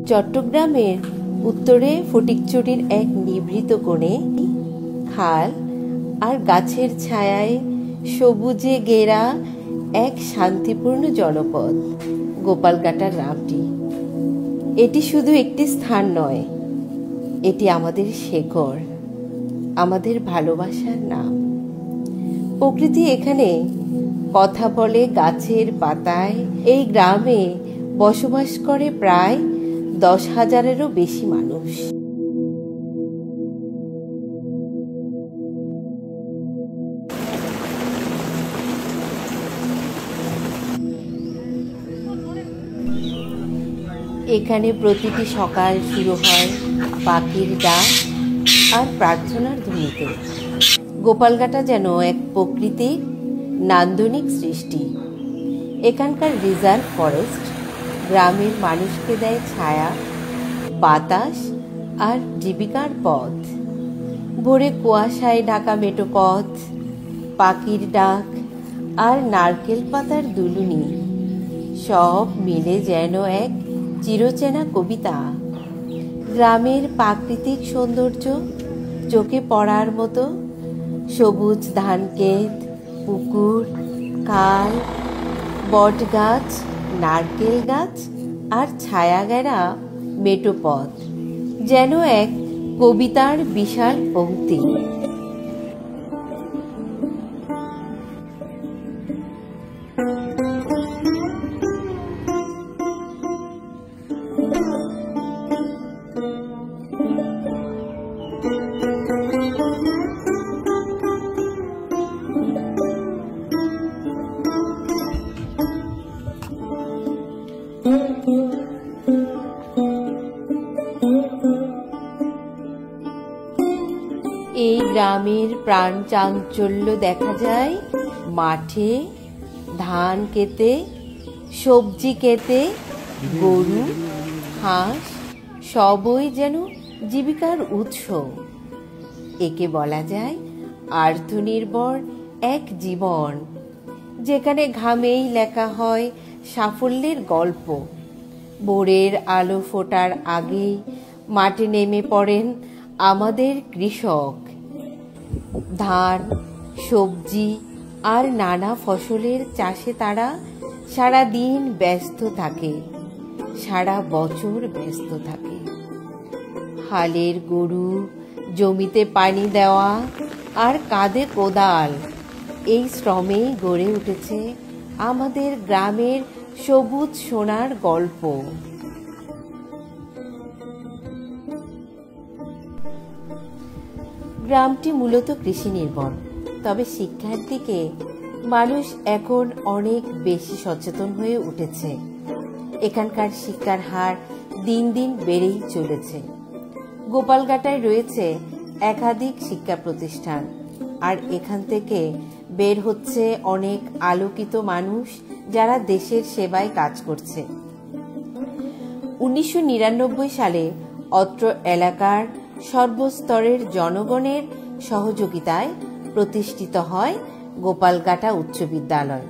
চট্টগ্রামের উত্তরে ফটিকছড়ির এক নিভৃত কোণে খাল আর গাছের ছায়ায় সবুজে ঘেরা এক শান্তিপূর্ণ জনপদ গোপালঘাটা গ্রামটি। এটি শুধু একটি স্থান নয়, এটি আমাদের শেকড়, আমাদের ভালোবাসার নাম। প্রকৃতি এখানে কথা বলে গাছের পাতায়। এই গ্রামে বসবাস করে প্রায় 10,000-এরও বেশি মানুষ। এখানে প্রতিটি সকাল শুরু হয় পাখির ডাক আর প্রার্থনার ধ্বনিতে। গোপালঘাটা যেন এক প্রকৃতির নান্দনিক সৃষ্টি। এখানকার রিজার্ভ ফরেস্ট গ্রামের মানুষকে দেয় ছায়া, বাতাস আর জীবিকার পথ। ভোরে কুয়াশায় ঢাকা মেঠো পথ, পাখির ডাক আর নারকেল পাতার দুলুনি সব মিলে যেন এক চিরচেনা কবিতা। গ্রামের প্রাকৃতিক সৌন্দর্য চোখে পড়ার মতো। সবুজ ধানক্ষেত, পুকুর, খাল, বট গাছ, নারকেল গাছ আর ছায়া ঘেরা মেঠো পথ যেন এক কবিতার বিশাল পংক্তি। এই গ্রামের প্রাণ চাঞ্চল্য দেখা যায় মাঠে, ধান খেতে, সবজি খেতে। গরু, হাঁস সবই যেন জীবিকার উৎস। একে বলা যায় আর্থনির্ভর এক জীবন, যেখানে ঘামেই লেখা হয় সাফল্যের গল্প। ভোরের আলো ফোটার আগেই মাঠে নেমে পড়েন আমাদের কৃষক। ধান, সবজি আর নানা ফসলের চাষে তারা সারা দিন ব্যস্ত থাকে, সারা বছর ব্যস্ত থাকে। হালের গরু, জমিতে পানি দেওয়া আর কাঁধে কোদাল, এই শ্রমেই গড়ে উঠেছে আমাদের গ্রামের সবুজ সোনার গল্প। গ্রামটি মূলত কৃষি নির্ভর, তবে শিক্ষার দিকে মানুষ এখন অনেক বেশি সচেতন হয়ে উঠেছে। এখানকার শিক্ষার হার দিন দিন বেড়েই চলেছে। গোপালঘাটায় রয়েছে একাধিক শিক্ষা প্রতিষ্ঠান, আর এখান থেকে বের হচ্ছে অনেক আলোকিত মানুষ যারা দেশের সেবায় কাজ করছে। 1999 সালে অত্র এলাকার সর্বস্তরের জনগণের সহযোগিতায় প্রতিষ্ঠিত হয় গোপালঘাটা উচ্চ বিদ্যালয়।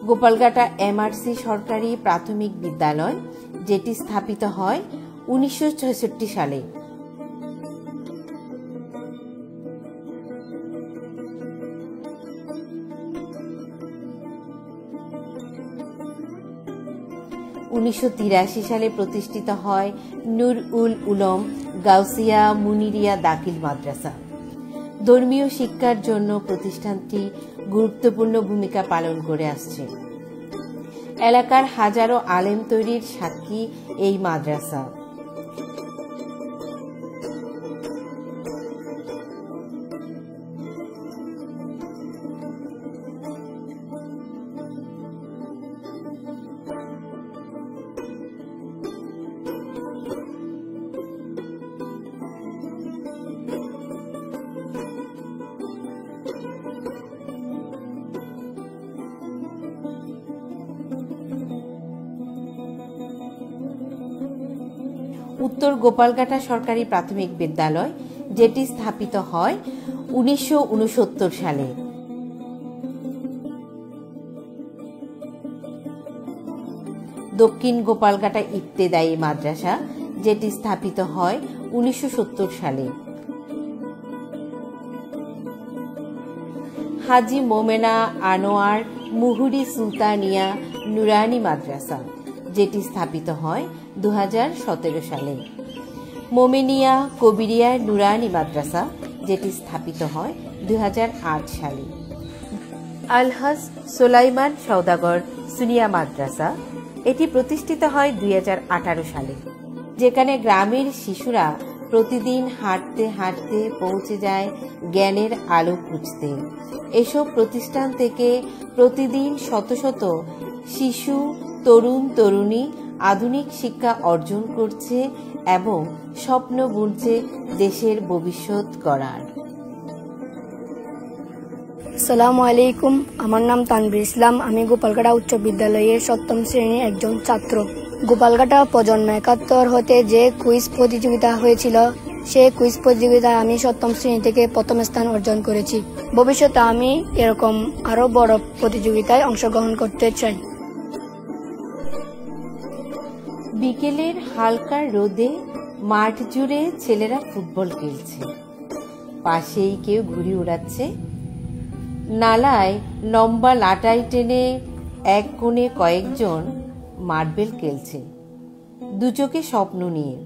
গোপালঘাটা MRC সরকারি প্রাথমিক বিদ্যালয়, যেটি স্থাপিত হয় 1966 সালে। সালে প্রতিষ্ঠিত হয় নূর উল উলম গাউসিয়া মুনিরিয়া দাখিল মাদ্রাসা। ধর্মীয় শিক্ষার জন্য প্রতিষ্ঠানটি গুরুত্বপূর্ণ ভূমিকা পালন করে আসছে। এলাকার হাজারো আলেম তৈরির সাক্ষী এই মাদ্রাসা। উত্তর গোপালঘাটা সরকারি প্রাথমিক বিদ্যালয়, যেটি স্থাপিত হয় 1969 সালে। দক্ষিণ গোপালঘাটা ইবতেদায়ী মাদ্রাসা, যেটি স্থাপিত হয় 1970 সালে। হাজি মোমেনা আনোয়ার মুহুরি সুলতানিয়া নুরানি মাদ্রাসা, যেটি স্থাপিত হয় 2017 সালে। মোমেনিয়া কবিরিয়া নুরানি মাদ্রাসা, যেটি স্থাপিত হয় 2008 সালে। আলহাজ সোলাইমান সওদাগর সুনিয়া মাদ্রাসা, এটি প্রতিষ্ঠিত হয় 2018 সালে, যেখানে গ্রামের শিশুরা প্রতিদিন হাঁটতে হাঁটতে পৌঁছে যায় জ্ঞানের আলো খুঁজতে। এসব প্রতিষ্ঠান থেকে প্রতিদিন শত শত শিশু, তরুণ তরুণী আধুনিক শিক্ষা অর্জন করছে এবং স্বপ্ন বুনছে দেশের ভবিষ্যৎ গড়ার। আসসালামু আলাইকুম, আমার নাম তানভীর ইসলাম। আমি গোপালঘাটা উচ্চ বিদ্যালয়ের 7ম শ্রেণীর একজন ছাত্র। গোপালঘাটা প্রজন্ম 71 হতে যে কুইজ প্রতিযোগিতা হয়েছিল, সেই কুইজ প্রতিযোগিতায় আমি 7ম শ্রেণী থেকে প্রথম স্থান অর্জন করেছি। ভবিষ্যতে আমি এরকম আরো বড় প্রতিযোগিতায় অংশগ্রহণ করতে চাই। বিকেলের হালকা রোদে মাঠ জুড়ে ছেলেরা ফুটবল খেলছে, পাশেই কেউ ঘুড়ি উড়াচ্ছে। নালায় লম্বা লাটাই টেনে এক কোণে কয়েকজন মার্বেল খেলছে, দু চোখে স্বপ্ন নিয়ে।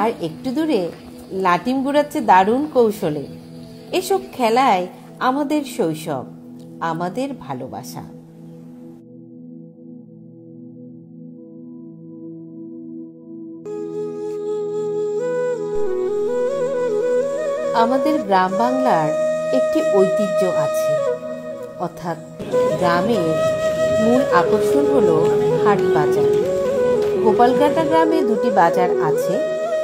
আর একটু দূরে লাটিম গুড়াচ্ছে দারুণ কৌশলে। এসব খেলায় আমাদের শৈশব, আমাদের ভালোবাসা। আমাদের গ্রাম বাংলার একটি ঐতিহ্য আছে, অর্থাৎ গ্রামের মূল আকর্ষণ হলো হাট বাজার। গোপালঘাটা গ্রামে দুটি বাজার আছে।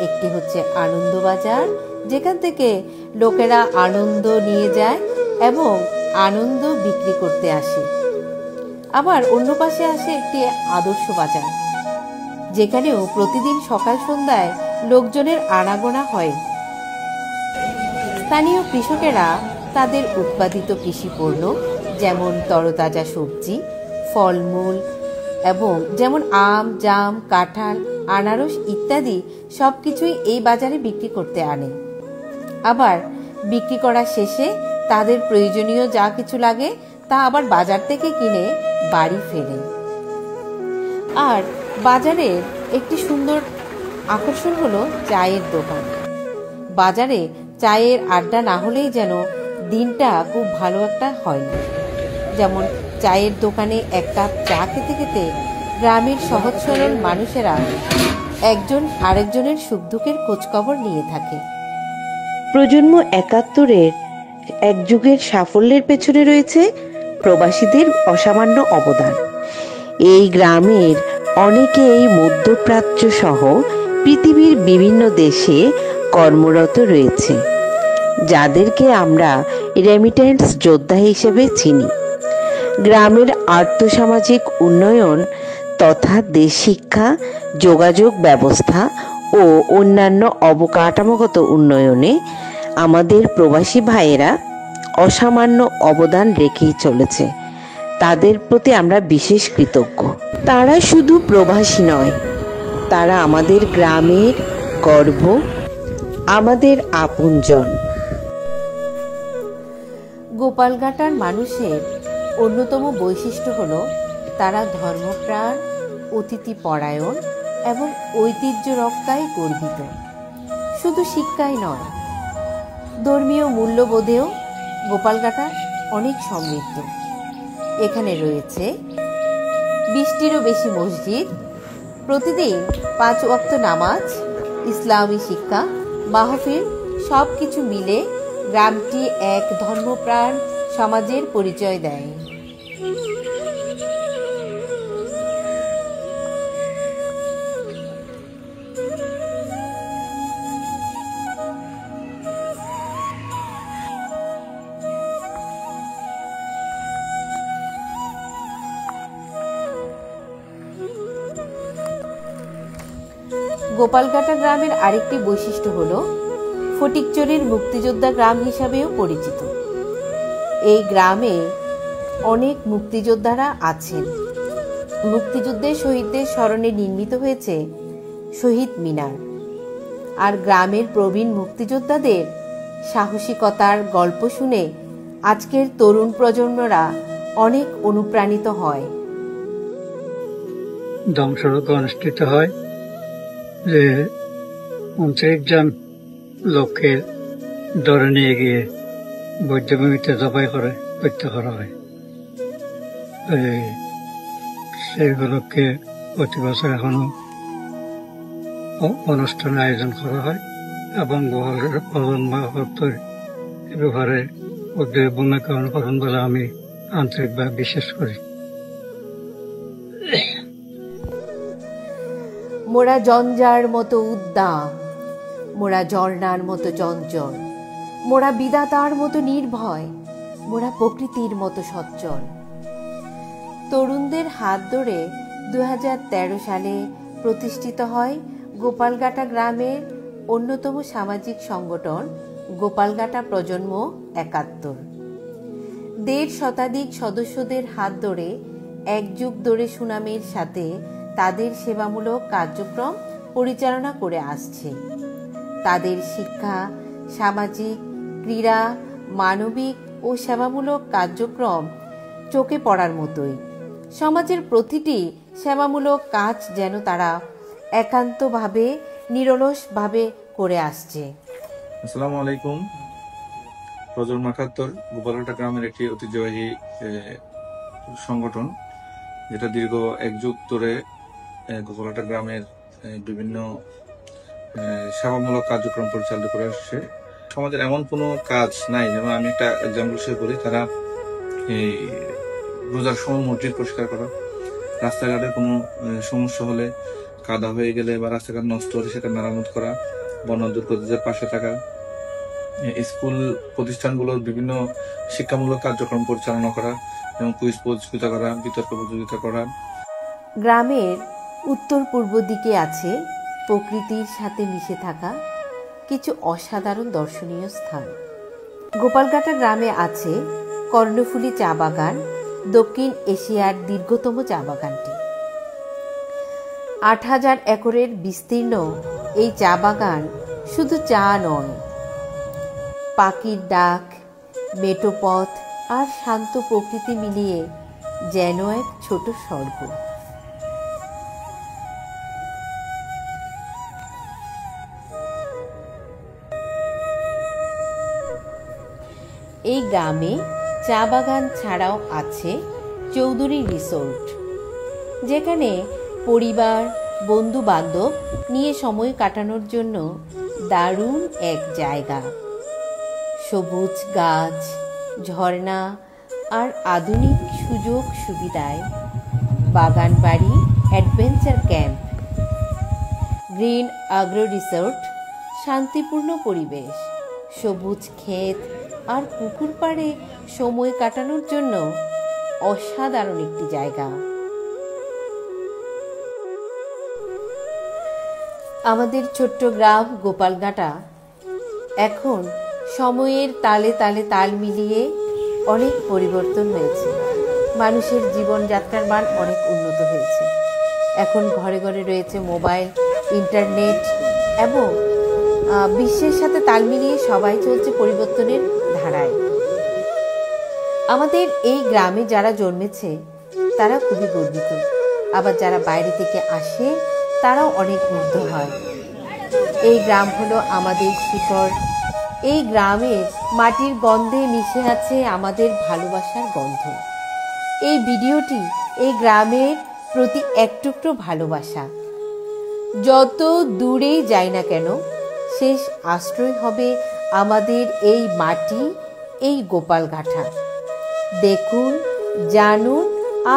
একটি হচ্ছে আনন্দ বাজার, যেখান থেকে লোকেরা আনন্দ নিয়ে যায় এবং আনন্দ বিক্রি করতে আসে। আবার অন্য পাশে আসে একটি আদর্শ বাজার, যেখানেও প্রতিদিন সকাল সন্ধ্যায় লোকজনের আনাগোনা হয়। স্থানীয় কৃষকেরা তাদের উৎপাদিত কৃষি পণ্য, যেমন তরতাজা সবজি, ফলমূল এবং যেমন আম, জাম, কাঁঠাল, আনারস ইত্যাদি সবকিছুই এই বাজারে বিক্রি করতে আনে। আবার বিক্রি করা শেষে তাদের প্রয়োজনীয় যা কিছু লাগে তা আবার বাজার থেকে কিনে বাড়ি ফেরে। আর বাজারের একটি সুন্দর আকর্ষণ হলো চায়ের দোকান। বাজারে চায়ের আড্ডা না হলেই যেন দিনটা খুব ভালো একটা হয় না। যেমন চায়ের দোকানে এক কাপ চা খেতে খেতে গ্রামের সহজ সরল মানুষেরা একজন আরেকজনের সুখ দুঃখের খোঁজখবর নিয়ে থাকে। প্রজন্ম 71-এর এক যুগের সাফল্যের পেছনে রয়েছে প্রবাসীদের অসামান্য অবদান। এই গ্রামের অনেকেই মধ্যপ্রাচ্য সহ পৃথিবীর বিভিন্ন দেশে কর্মরত রয়েছে, যাদেরকে আমরা রেমিটেন্স যোদ্ধা হিসেবে চিনি। গ্রামের আর্থসামাজিক উন্নয়ন তথা দেশ শিক্ষা, যোগাযোগ ব্যবস্থা ও অন্যান্য অবকাঠামোগত উন্নয়নে আমাদের প্রবাসী ভাইয়েরা অসামান্য অবদান রেখেই চলেছে। তাদের প্রতি আমরা বিশেষ কৃতজ্ঞ। তারা শুধু প্রবাসী নয়, তারা আমাদের গ্রামের গর্ব, আমাদের আপনজন। গোপালঘাটার মানুষের অন্যতম বৈশিষ্ট্য হলো তারা ধর্মপ্রাণ, অতিথি পরায়ণ এবং ঐতিহ্য রক্ষায় গর্বিত। শুধু শিক্ষাই নয়, ধর্মীয় মূল্যবোধেও গোপালঘাটা অনেক সমৃদ্ধ। এখানে রয়েছে 20টিরও বেশি মসজিদ, প্রতিদিন 5 ওয়াক্ত নামাজ, ইসলামী শিক্ষা, মাহফিল, সবকিছু মিলে গ্রামটি এক ধর্মপ্রাণ সমাজের পরিচয় দেয়। গোপালঘাটা গ্রামের আরেকটি বৈশিষ্ট্য হলো ফটিকছড়ির মুক্তিযোদ্ধা গ্রাম হিসাবেও পরিচিত। এই গ্রামে অনেক মুক্তিযোদ্ধারা আছেন। মুক্তিযুদ্ধের শহীদদের স্মরণে নির্মিত হয়েছে শহীদ মিনার। আর গ্রামের প্রবীণ মুক্তিযোদ্ধাদের সাহসিকতার গল্প শুনে আজকের তরুণ প্রজন্মরা অনেক অনুপ্রাণিত হয়। ধ্বংসযজ্ঞ অনুষ্ঠিত হয় যে 29 জন লোককে ধরে নিয়ে গিয়ে বৌদ্ধভূমিতে জবাই করে হত্যা করা হয়। সেইগুলোকে প্রতি বছর এখনো অনুষ্ঠানের আয়োজন করা হয় এবং প্রজন্ম এ ব্যাপারে ওদের ভূমিকা অনুকরণ বলে আমি আন্তরিকভাবে বিশ্বাস করি। মোরা জঞ্জার মতো উদ্দাম, মোরা ঝর্ণার মতো চঞ্চল, মোরা বিধাতার মতো নির্ভয়, মোরা প্রকৃতির মতো সচ্ছল। তরুণদের হাত ধরে 2013 সালে প্রতিষ্ঠিত হয় গোপালঘাটা গ্রামের অন্যতম সামাজিক সংগঠন গোপালঘাটা প্রজন্ম 71। 1.5 শতাধিক সদস্যদের হাত ধরে এক যুগ ধরে সুনামের সাথে তাদের সেবামূলক কার্যক্রম পরিচালনা করে আসছে। তাদের শিক্ষা, সামাজিক, ক্রীড়া, মানবিক ও সেবামূলক কার্যক্রম চোখে পড়ার মতোই। সমাজের প্রতিটি সেবামূলক কাজ যেন তারা একান্তভাবে নিরলসভাবে করে আসছে। আসসালামু আলাইকুম। প্রজন্ম 71 গোপালঘাটা গ্রামের একটি ঐতিহ্যবাহী সংগঠন, যেটা দীর্ঘ এক যুগ ধরে গোপালঘাটা গ্রামের বিভিন্ন সেবামূলক কার্যক্রম পরিচালিত করে আসছে। সমাজের এমন কোনো কাজ নাই, যেমন আমি একটা এক্সাম্পল শেয়ার করি। তারা এই রোজার সময় মসজিদ পরিষ্কার করা, রাস্তাঘাটের কোনো সমস্যা হলে, কাদা হয়ে গেলে বা রাস্তাঘাট নষ্ট হলে সেটা মেরামত করা, বন্যা দুর্গতদের পাশে থাকা, স্কুল প্রতিষ্ঠানগুলোর বিভিন্ন শিক্ষামূলক কার্যক্রম পরিচালনা করা, যেমন কুইজ প্রতিযোগিতা করা, বিতর্ক প্রতিযোগিতা করা। গ্রামের উত্তর পূর্ব দিকে আছে প্রকৃতির সাথে মিশে থাকা কিছু অসাধারণ দর্শনীয় স্থান। গোপালঘাটা গ্রামে আছে কর্ণফুলী চা বাগান, দক্ষিণ এশিয়ার দীর্ঘতম চা বাগানটি। 8000 একরের বিস্তীর্ণ এই চা বাগান শুধু চা নয়, পাখির ডাক, মেঠো পথ আর শান্ত প্রকৃতি মিলিয়ে যেন এক ছোট স্বর্গ। এই গ্রামে চা বাগান ছাড়াও আছে চৌধুরী রিসোর্ট, যেখানে পরিবার, বন্ধু বান্ধব নিয়ে সময় কাটানোর জন্য দারুণ এক জায়গা। সবুজ গাছ, ঝর্ণা আর আধুনিক সুযোগ সুবিধায় বাগান বাড়ি, adventure camp, green agro resort, শান্তিপূর্ণ পরিবেশ, সবুজ ক্ষেত আর পুকুর পাড়ে সময় কাটানোর জন্য অসাধারণ একটি জায়গা। আমাদের ছোট্ট গ্রাম গোপালঘাটা এখন সময়ের তালে তালে তাল মিলিয়ে অনেক পরিবর্তন হয়েছে। মানুষের জীবনযাত্রার মান অনেক উন্নত হয়েছে। এখন ঘরে ঘরে রয়েছে মোবাইল, ইন্টারনেট এবং বিশ্বের সাথে তাল মিলিয়ে সবাই চলছে পরিবর্তনের ধারায়। আমাদের এই গ্রামে যারা জন্মেছে তারা খুবই গর্বিত, আবার যারা বাইরে থেকে আসে তারাও অনেক মুগ্ধ হয়। এই গ্রাম হলো আমাদের শিকড়। এই গ্রামের মাটির গন্ধে মিশে আছে আমাদের ভালোবাসার গন্ধ। এই ভিডিওটি এই গ্রামের প্রতি এক টুকরো ভালোবাসা। যত দূরেই যাই না কেন, শেষ আশ্রয় হবে আমাদের এই মাটি, এই গোপালঘাটা। দেখুন, জানুন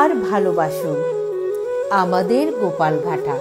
আর ভালোবাসুন আমাদের গোপালঘাটা।